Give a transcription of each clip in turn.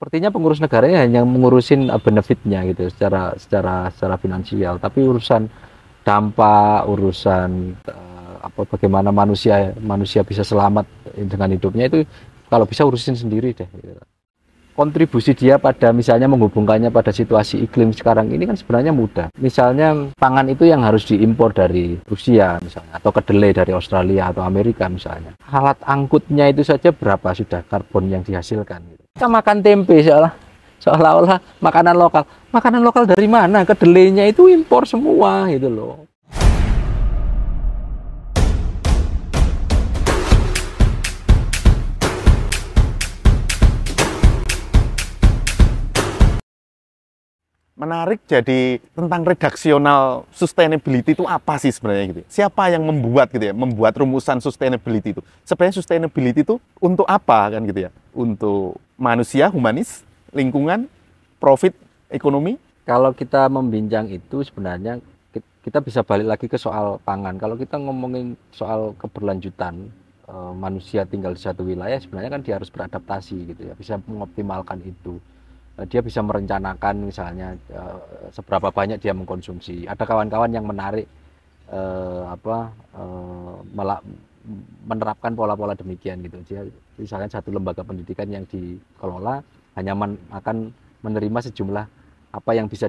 Sepertinya pengurus negaranya hanya mengurusin benefitnya gitu secara finansial, tapi urusan dampak, urusan bagaimana manusia bisa selamat dengan hidupnya itu kalau bisa urusin sendiri deh. Gitu. Kontribusi dia pada misalnya menghubungkannya pada situasi iklim sekarang ini kan sebenarnya mudah. Misalnya pangan itu yang harus diimpor dari Rusia misalnya, atau kedelai dari Australia atau Amerika misalnya. Alat angkutnya itu saja berapa sudah karbon yang dihasilkan. Gitu. Kita makan tempe seolah-olah makanan lokal. Makanan lokal dari mana? Kedelainya itu impor semua gitu loh. Menarik, jadi tentang redaksional sustainability itu apa sih sebenarnya gitu? Siapa yang membuat gitu ya, membuat rumusan sustainability itu? Sebenarnya sustainability itu untuk apa kan gitu ya? Untuk manusia, humanis, lingkungan, profit, ekonomi? Kalau kita membincang itu sebenarnya kita bisa balik lagi ke soal pangan. Kalau kita ngomongin soal keberlanjutan manusia tinggal di satu wilayah, sebenarnya kan dia harus beradaptasi gitu ya, bisa mengoptimalkan itu. Dia bisa merencanakan misalnya seberapa banyak dia mengkonsumsi. Ada kawan-kawan yang menarik menerapkan pola-pola demikian gitu. Dia misalnya satu lembaga pendidikan yang dikelola hanya akan menerima sejumlah apa yang bisa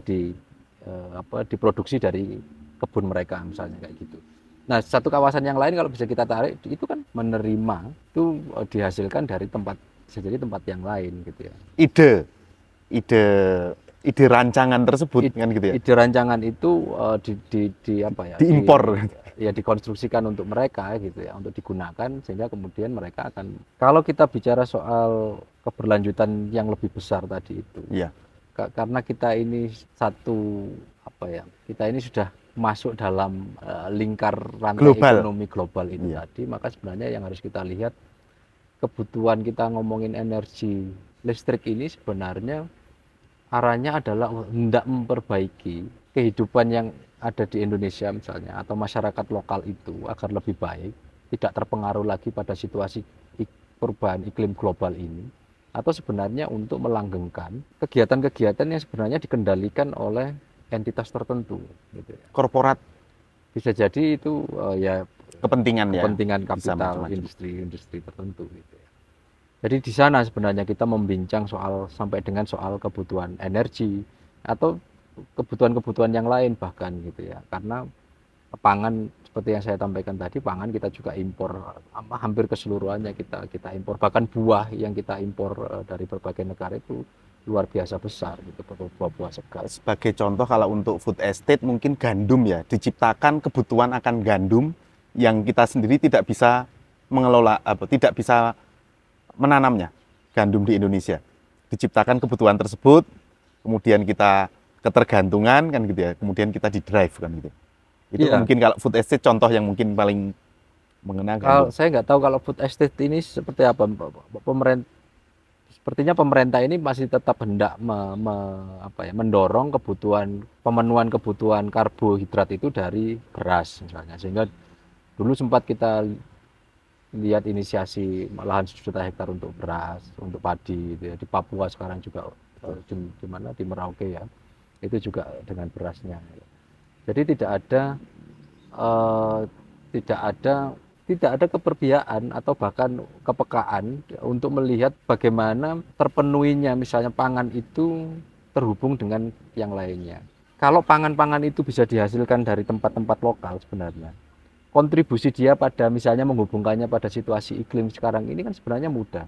diproduksi dari kebun mereka misalnya kayak gitu. Nah, satu kawasan yang lain kalau bisa kita tarik itu kan menerima itu dihasilkan dari tempat, bisa jadi tempat yang lain gitu ya. Ide rancangan tersebut kan gitu ya. Ide rancangan itu diimpor dikonstruksikan untuk mereka gitu ya, untuk digunakan sehingga kemudian mereka akan, kalau kita bicara soal keberlanjutan yang lebih besar tadi itu. Iya. Karena kita ini kita ini sudah masuk dalam lingkar rantai ekonomi global ini tadi, maka sebenarnya yang harus kita lihat kebutuhan kita ngomongin energi listrik ini sebenarnya arahnya adalah hendak memperbaiki kehidupan yang ada di Indonesia misalnya atau masyarakat lokal itu agar lebih baik, tidak terpengaruh lagi pada situasi perubahan iklim global ini, atau sebenarnya untuk melanggengkan kegiatan-kegiatan yang sebenarnya dikendalikan oleh entitas tertentu gitu ya. Korporat bisa jadi itu kepentingan kapital industri tertentu gitu ya. Jadi di sana sebenarnya kita membincang sampai dengan soal kebutuhan energi atau kebutuhan-kebutuhan yang lain bahkan gitu ya. Karena pangan seperti yang saya sampaikan tadi, pangan kita juga impor, hampir keseluruhannya kita impor. Bahkan buah yang kita impor dari berbagai negara itu luar biasa besar gitu, buah-buah segar. Sebagai contoh kalau untuk food estate mungkin gandum ya, diciptakan kebutuhan akan gandum yang kita sendiri tidak bisa mengelola, tidak bisa menanamnya gandum di Indonesia. Diciptakan kebutuhan tersebut, kemudian kita ketergantungan kan gitu ya, kemudian kita di-drive kan gitu. Itu mungkin kalau food estate contoh yang mungkin paling mengena. Kalau saya nggak tahu kalau food estate ini seperti apa, sepertinya pemerintah ini masih tetap hendak mendorong pemenuhan kebutuhan karbohidrat itu dari beras misalnya, sehingga dulu sempat kita lihat inisiasi lahan 1 juta hektar untuk beras, untuk padi gitu ya. Di Papua sekarang juga di mana, di Merauke ya, itu juga dengan berasnya. Jadi tidak ada keperbiaan atau bahkan kepekaan untuk melihat bagaimana terpenuhinya misalnya pangan itu terhubung dengan yang lainnya. Kalau pangan-pangan itu bisa dihasilkan dari tempat-tempat lokal sebenarnya, kontribusi dia pada misalnya menghubungkannya pada situasi iklim sekarang ini kan sebenarnya mudah.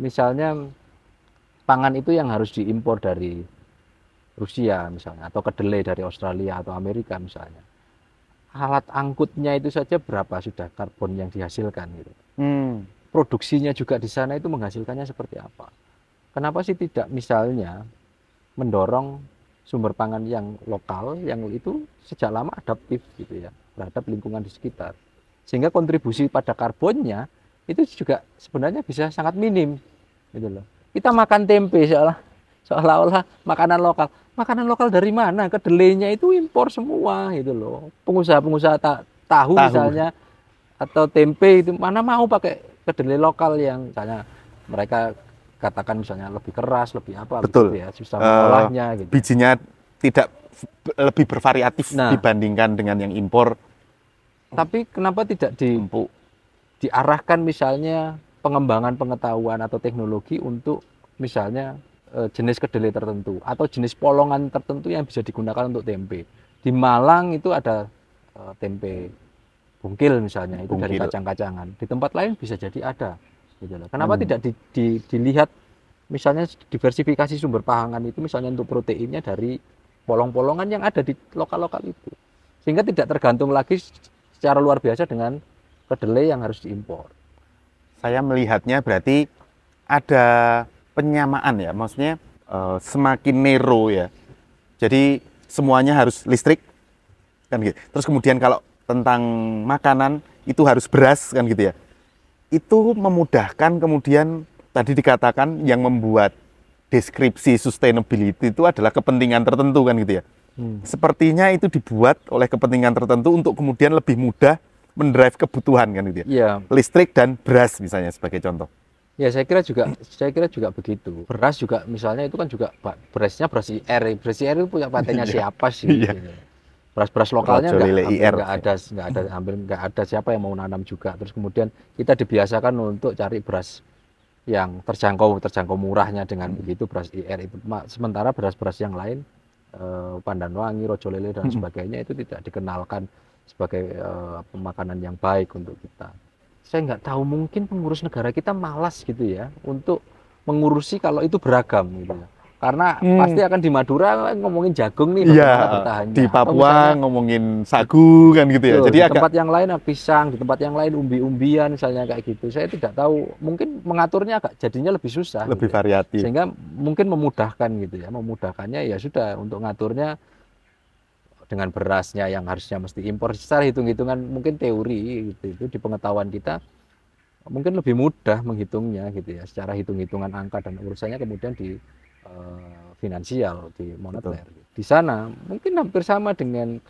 Misalnya pangan itu yang harus diimpor dari Rusia misalnya, atau kedelai dari Australia atau Amerika misalnya. Alat angkutnya itu saja berapa sudah karbon yang dihasilkan gitu. Produksinya juga di sana itu menghasilkannya seperti apa. Kenapa sih tidak misalnya mendorong sumber pangan yang lokal yang itu sejak lama adaptif gitu ya terhadap lingkungan di sekitar, sehingga kontribusi pada karbonnya itu juga sebenarnya bisa sangat minim gitu loh. Kita makan tempe seolah-olah makanan lokal dari mana? Kedelainya itu impor semua gitu loh. Pengusaha tahu misalnya atau tempe itu mana mau pakai kedelai lokal yang misalnya mereka dikatakan misalnya lebih keras, lebih apa, Betul. begitu ya, susah mengolahnya gitu. Bijinya tidak lebih bervariatif Nah. dibandingkan dengan yang impor. Tapi kenapa tidak Empuk. diarahkan misalnya pengembangan pengetahuan atau teknologi untuk misalnya jenis kedelai tertentu atau jenis polongan tertentu yang bisa digunakan untuk tempe. Di Malang itu ada tempe bungkil misalnya, itu dari Bungkil. kacang-kacangan. Di tempat lain bisa jadi ada. Gitu loh. Kenapa tidak dilihat misalnya diversifikasi sumber pangan itu misalnya untuk proteinnya dari polong-polongan yang ada di lokal-lokal itu. Sehingga tidak tergantung lagi secara luar biasa dengan kedelai yang harus diimpor. Saya melihatnya berarti ada penyamaan ya, maksudnya semakin narrow ya. Jadi semuanya harus listrik kan gitu. Terus kemudian kalau tentang makanan itu harus beras kan gitu ya. Itu memudahkan, kemudian tadi dikatakan yang membuat deskripsi sustainability itu adalah kepentingan tertentu kan gitu ya. Sepertinya itu dibuat oleh kepentingan tertentu untuk kemudian lebih mudah mendrive kebutuhan kan gitu ya. Iya. Listrik dan beras misalnya sebagai contoh. Ya saya kira juga begitu. Beras juga misalnya itu kan juga berasnya beras IR. Beras IR itu punya patennya siapa sih? Iya. Beras-beras lokalnya hampir nggak ada siapa yang mau nanam juga. Terus kemudian kita dibiasakan untuk cari beras yang terjangkau murahnya dengan begitu beras IR itu. Sementara beras-beras yang lain Pandanwangi, Rojolele dan sebagainya itu tidak dikenalkan sebagai makanan yang baik untuk kita. Saya nggak tahu, mungkin pengurus negara kita malas gitu ya untuk mengurusi kalau itu beragam gitu ya. Karena pasti akan di Madura ngomongin jagung nih, bagaimana bertahannya. Di Papua ngomongin sagu kan gitu ya. Jadi di tempat yang lain pisang, di tempat yang lain umbi-umbian misalnya kayak gitu. Saya tidak tahu, mungkin mengaturnya agak jadinya lebih susah. Lebih gitu. variatif. Sehingga mungkin memudahkan gitu ya. Memudahkannya ya sudah, untuk ngaturnya dengan berasnya yang harusnya mesti impor secara hitung-hitungan, mungkin teori gitu, itu di pengetahuan kita mungkin lebih mudah menghitungnya gitu ya, secara hitung-hitungan angka dan urusannya kemudian di finansial, di moneter. Betul. Di sana mungkin hampir sama dengan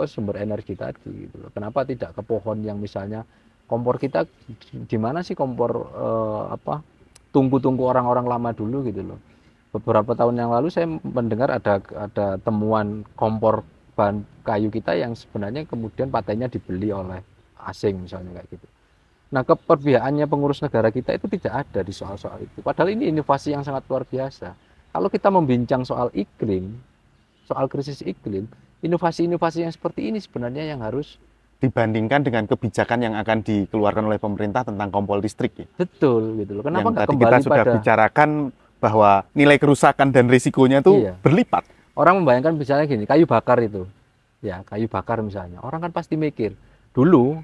sumber energi tadi gitu. Kenapa tidak ke pohon yang misalnya kompor kita di mana sih kompor tungku-tungku orang-orang lama dulu gitu loh. Beberapa tahun yang lalu saya mendengar ada temuan kompor bahan kayu kita yang sebenarnya kemudian patennya dibeli oleh asing misalnya kayak gitu. Nah, keperbihaannya pengurus negara kita itu tidak ada di soal-soal itu. Padahal ini inovasi yang sangat luar biasa. Kalau kita membincang soal iklim, soal krisis iklim, inovasi-inovasi yang seperti ini sebenarnya yang harus dibandingkan dengan kebijakan yang akan dikeluarkan oleh pemerintah tentang kompor listrik. Ya? Betul, gitu loh. Kenapa nggak kembali kita sudah bicarakan bahwa nilai kerusakan dan risikonya itu berlipat. Orang membayangkan misalnya gini, kayu bakar itu, ya kayu bakar misalnya, orang kan pasti mikir, dulu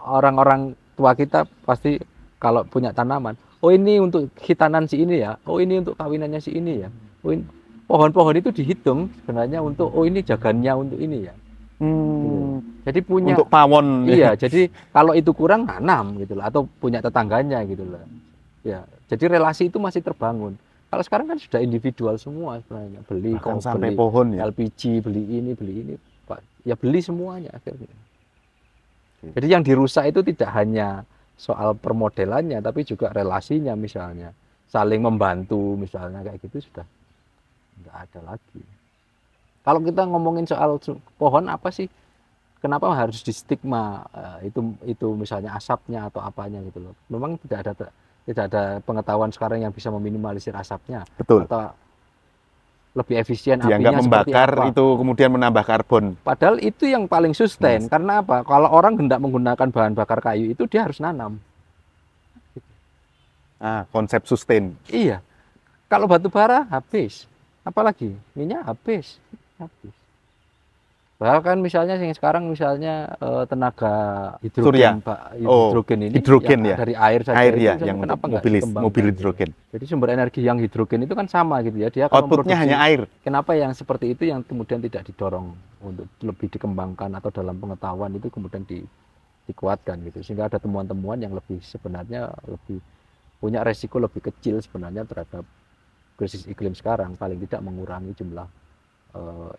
orang-orang tua kita pasti kalau punya tanaman, oh ini untuk hitanan si ini ya, oh ini untuk kawinannya si ini ya, oh pohon-pohon itu dihitung sebenarnya untuk, oh ini jagannya untuk ini ya. Jadi punya untuk pawon. Iya, jadi kalau itu kurang nanam gitu loh, atau punya tetangganya gitu loh. Ya, jadi relasi itu masih terbangun. Kalau sekarang kan sudah individual semua sebenarnya, beli sampai pohon ya. LPG, beli ini, Pak. Ya beli semuanya akhirnya. Jadi yang dirusak itu tidak hanya soal permodelannya, tapi juga relasinya misalnya, saling membantu misalnya kayak gitu sudah nggak ada lagi. Kalau kita ngomongin soal pohon apa sih? Kenapa harus di stigma itu misalnya asapnya atau apanya gitu loh? Memang tidak ada pengetahuan sekarang yang bisa meminimalisir asapnya. Betul. Atau lebih efisien apinya membakar itu kemudian menambah karbon. Padahal itu yang paling sustain. Karena apa? Kalau orang hendak menggunakan bahan bakar kayu itu dia harus nanam. Konsep sustain. Iya. Kalau batu bara habis. Apalagi minyak habis. Bahkan misalnya yang sekarang misalnya tenaga hidrogen, Pak, hidrogen ya. Dari air saja. Air ya, yang kenapa mobil hidrogen. Jadi sumber energi yang hidrogen itu kan sama gitu ya. Dia outputnya hanya air. Kenapa yang seperti itu yang kemudian tidak didorong untuk lebih dikembangkan atau dalam pengetahuan itu kemudian dikuatkan gitu. Sehingga ada temuan-temuan yang lebih sebenarnya lebih punya resiko lebih kecil sebenarnya terhadap krisis iklim sekarang, paling tidak mengurangi jumlah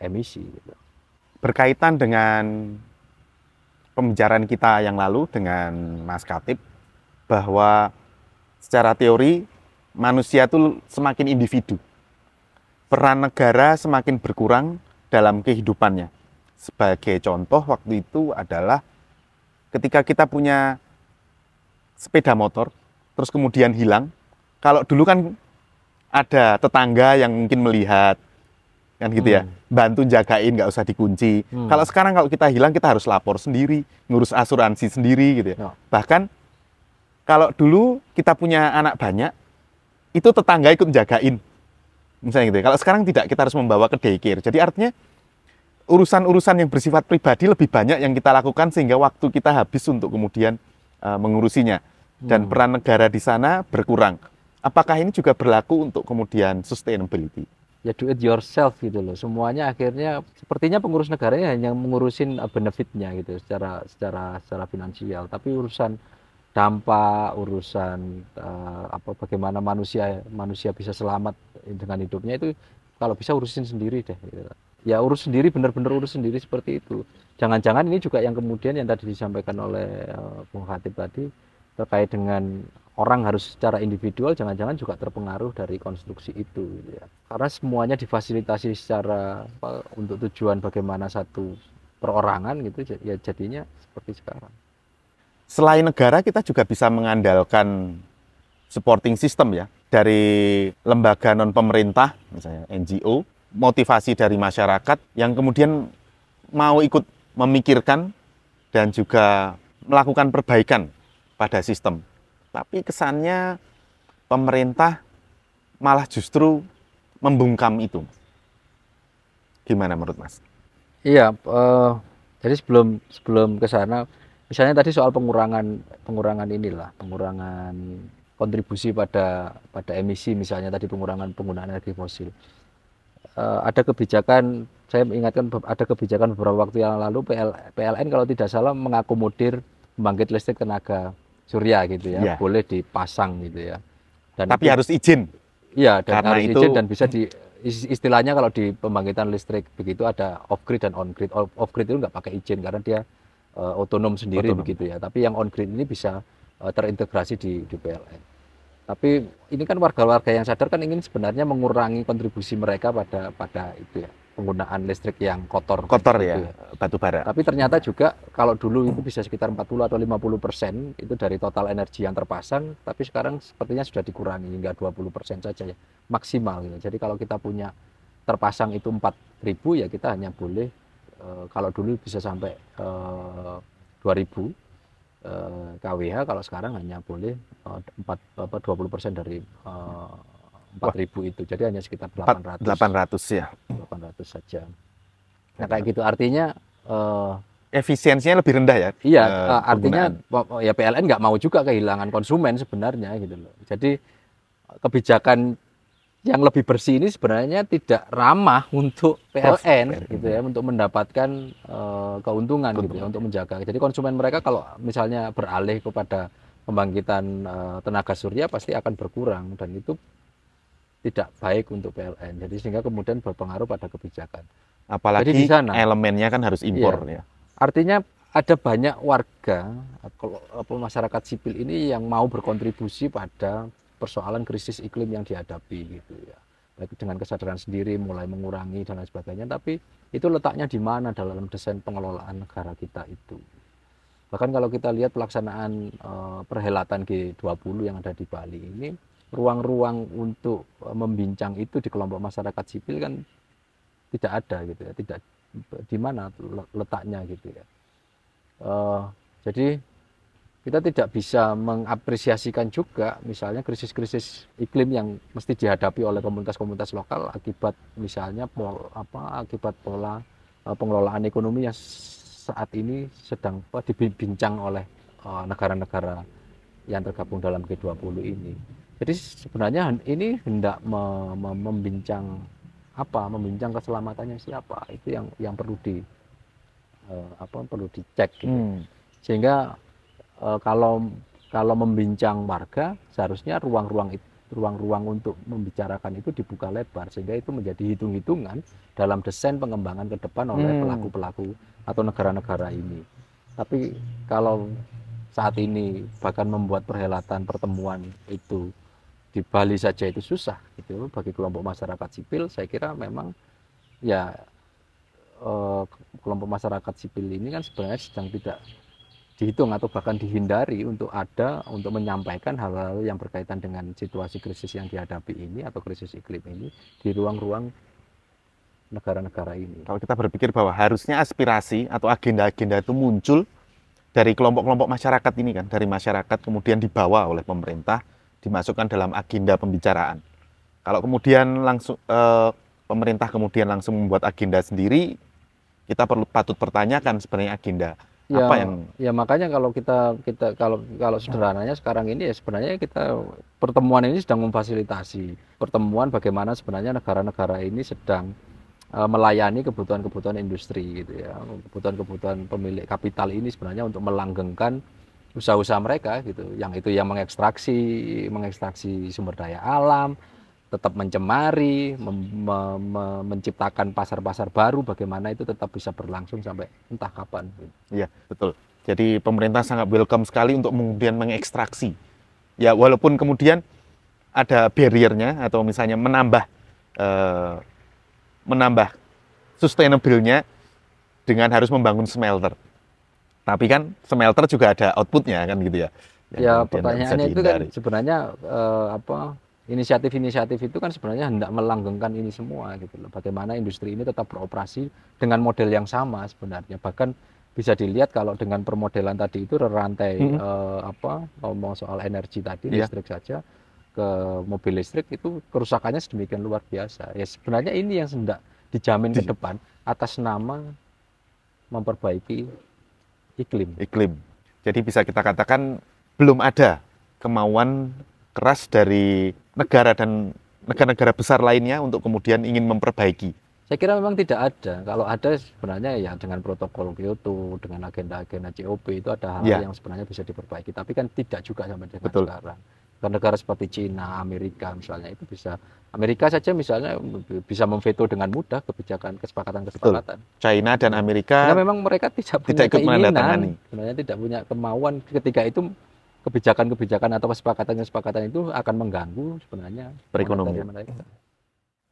emisi gitu. Berkaitan dengan pembicaraan kita yang lalu dengan Mas Khatib, bahwa secara teori manusia itu semakin individu. Peran negara semakin berkurang dalam kehidupannya. Sebagai contoh waktu itu adalah ketika kita punya sepeda motor, terus kemudian hilang. Kalau dulu kan ada tetangga yang mungkin melihat, kan gitu ya, bantu jagain, nggak usah dikunci. Kalau sekarang kalau kita hilang, kita harus lapor sendiri, ngurus asuransi sendiri gitu ya. Bahkan kalau dulu kita punya anak banyak, itu tetangga ikut jagain, misalnya gitu ya. Kalau sekarang tidak, kita harus membawa ke daycare. Jadi artinya urusan-urusan yang bersifat pribadi lebih banyak yang kita lakukan sehingga waktu kita habis untuk kemudian mengurusinya. Dan peran negara di sana berkurang. Apakah ini juga berlaku untuk kemudian sustainability? Ya do it yourself gitu loh. Semuanya akhirnya sepertinya pengurus negaranya hanya mengurusin benefitnya gitu secara finansial, tapi urusan dampak, urusan bagaimana manusia bisa selamat dengan hidupnya itu kalau bisa urusin sendiri deh gitu. Ya urus sendiri, benar-benar urus sendiri seperti itu. Jangan-jangan ini juga yang kemudian yang tadi disampaikan oleh Bung Khatib tadi terkait dengan orang harus secara individual, jangan-jangan juga terpengaruh dari konstruksi itu gitu ya. Karena semuanya difasilitasi secara untuk tujuan bagaimana satu perorangan gitu ya, jadinya seperti sekarang. Selain negara, kita juga bisa mengandalkan supporting system ya, dari lembaga non pemerintah misalnya NGO, motivasi dari masyarakat yang kemudian mau ikut memikirkan dan juga melakukan perbaikan pada sistem. Tapi kesannya pemerintah malah justru membungkam itu. Gimana menurut Mas? Iya, jadi sebelum ke sana, misalnya tadi soal pengurangan kontribusi pada emisi, misalnya tadi pengurangan penggunaan energi fosil. Ada kebijakan, saya ingatkan ada kebijakan beberapa waktu yang lalu PLN kalau tidak salah mengakomodir pembangkit listrik tenaga surya gitu ya, boleh dipasang gitu ya. Dan tapi harus izin. Iya, dan harus izin dan bisa istilahnya kalau di pembangkitan listrik begitu ada off grid dan on grid. Off grid itu nggak pakai izin karena dia otonom sendiri begitu ya. Tapi yang on grid ini bisa terintegrasi di PLN. Tapi ini kan warga-warga yang sadar kan ingin sebenarnya mengurangi kontribusi mereka pada itu ya, penggunaan listrik yang kotor ya, batu bara. Tapi ternyata juga kalau dulu itu bisa sekitar 40 atau 50% itu dari total energi yang terpasang, tapi sekarang sepertinya sudah dikurangi hingga 20% saja ya, maksimal gitu. Jadi kalau kita punya terpasang itu 4.000 ya kita hanya boleh kalau dulu bisa sampai 2.000 kWh, kalau sekarang hanya boleh 20% dari 4.000 itu. Jadi hanya sekitar 800 ya. 800 saja. Nah kayak gitu artinya efisiensinya lebih rendah ya. Iya, artinya ya PLN nggak mau juga kehilangan konsumen sebenarnya gitu loh. Jadi kebijakan yang lebih bersih ini sebenarnya tidak ramah untuk PLN gitu ya, untuk mendapatkan keuntungan gitu ya, untuk menjaga. Jadi konsumen mereka kalau misalnya beralih kepada pembangkitan tenaga surya pasti akan berkurang dan itu tidak baik untuk PLN. Jadi sehingga kemudian berpengaruh pada kebijakan. Apalagi jadi di sana, elemennya kan harus impor ya. Artinya ada banyak warga atau masyarakat sipil ini yang mau berkontribusi pada persoalan krisis iklim yang dihadapi gitu ya. Baik dengan kesadaran sendiri mulai mengurangi dan lain sebagainya, tapi itu letaknya di mana dalam desain pengelolaan negara kita itu. Bahkan kalau kita lihat pelaksanaan perhelatan G20 yang ada di Bali ini, ruang-ruang untuk membincang itu di kelompok masyarakat sipil kan tidak ada gitu ya, tidak di mana letaknya gitu ya. Jadi kita tidak bisa mengapresiasikan juga misalnya krisis-krisis iklim yang mesti dihadapi oleh komunitas-komunitas lokal akibat misalnya akibat pola pengelolaan ekonomi yang saat ini sedang dibincang oleh negara-negara yang tergabung dalam G20 ini. Jadi sebenarnya ini hendak membincang keselamatannya siapa, itu yang perlu dicek gitu. Sehingga kalau membincang warga seharusnya ruang-ruang untuk membicarakan itu dibuka lebar sehingga itu menjadi hitung-hitungan dalam desain pengembangan ke depan oleh pelaku-pelaku atau negara-negara ini. Tapi kalau saat ini bahkan membuat perhelatan pertemuan itu di Bali saja itu susah gitu. Bagi kelompok masyarakat sipil saya kira memang ya eh, kelompok masyarakat sipil ini kan sebenarnya sedang tidak dihitung atau bahkan dihindari untuk menyampaikan hal-hal yang berkaitan dengan situasi krisis yang dihadapi ini atau krisis iklim ini di ruang-ruang negara-negara ini. Kalau kita berpikir bahwa harusnya aspirasi atau agenda-agenda itu muncul dari kelompok-kelompok masyarakat ini kan, dari masyarakat kemudian dibawa oleh pemerintah, dimasukkan dalam agenda pembicaraan. Kalau kemudian langsung pemerintah kemudian langsung membuat agenda sendiri, kita patut pertanyakan sebenarnya agenda Ya, apa yang ya makanya kalau kalau sederhananya sekarang ini ya sebenarnya kita pertemuan ini sedang memfasilitasi pertemuan bagaimana sebenarnya negara-negara ini sedang melayani kebutuhan-kebutuhan industri gitu ya, kebutuhan-kebutuhan pemilik kapital ini sebenarnya untuk melanggengkan usaha-usaha mereka gitu, yang mengekstraksi sumber daya alam, tetap mencemari, menciptakan pasar-pasar baru, bagaimana itu tetap bisa berlangsung sampai entah kapan. Iya, betul. Jadi pemerintah sangat welcome sekali untuk kemudian mengekstraksi. Ya, walaupun kemudian ada barriernya atau misalnya menambah sustainable-nya dengan harus membangun smelter. Tapi kan smelter juga ada output-nya kan gitu ya. Ya, pertanyaannya itu kan sebenarnya inisiatif-inisiatif itu kan sebenarnya hendak melanggengkan ini semua gitu loh. Bagaimana industri ini tetap beroperasi dengan model yang sama sebenarnya. Bahkan bisa dilihat kalau dengan permodelan tadi itu rantai ngomong soal energi tadi, listrik saja ke mobil listrik itu kerusakannya sedemikian luar biasa. Ya sebenarnya ini yang hendak dijamin ke depan atas nama memperbaiki iklim. Jadi bisa kita katakan belum ada kemauan keras dari negara dan negara-negara besar lainnya untuk kemudian ingin memperbaiki. Saya kira memang tidak ada. Kalau ada sebenarnya ya dengan protokol Kyoto, dengan agenda-agenda COP itu ada hal yang sebenarnya bisa diperbaiki. Tapi kan tidak juga sampai dengan sekarang. Negara seperti Cina, Amerika misalnya itu bisa. Amerika saja misalnya bisa memveto dengan mudah kesepakatan-kesepakatan. China dan Amerika. Karena memang mereka tidak punya keinginan, sebenarnya tidak punya kemauan ketika itu kebijakan-kebijakan atau kesepakatan-kesepakatan itu akan mengganggu sebenarnya perekonomian mereka.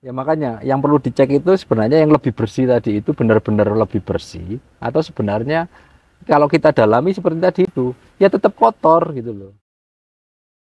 Ya makanya yang perlu dicek itu sebenarnya yang lebih bersih tadi itu benar-benar lebih bersih atau sebenarnya kalau kita dalami seperti tadi itu ya tetap kotor gitu loh.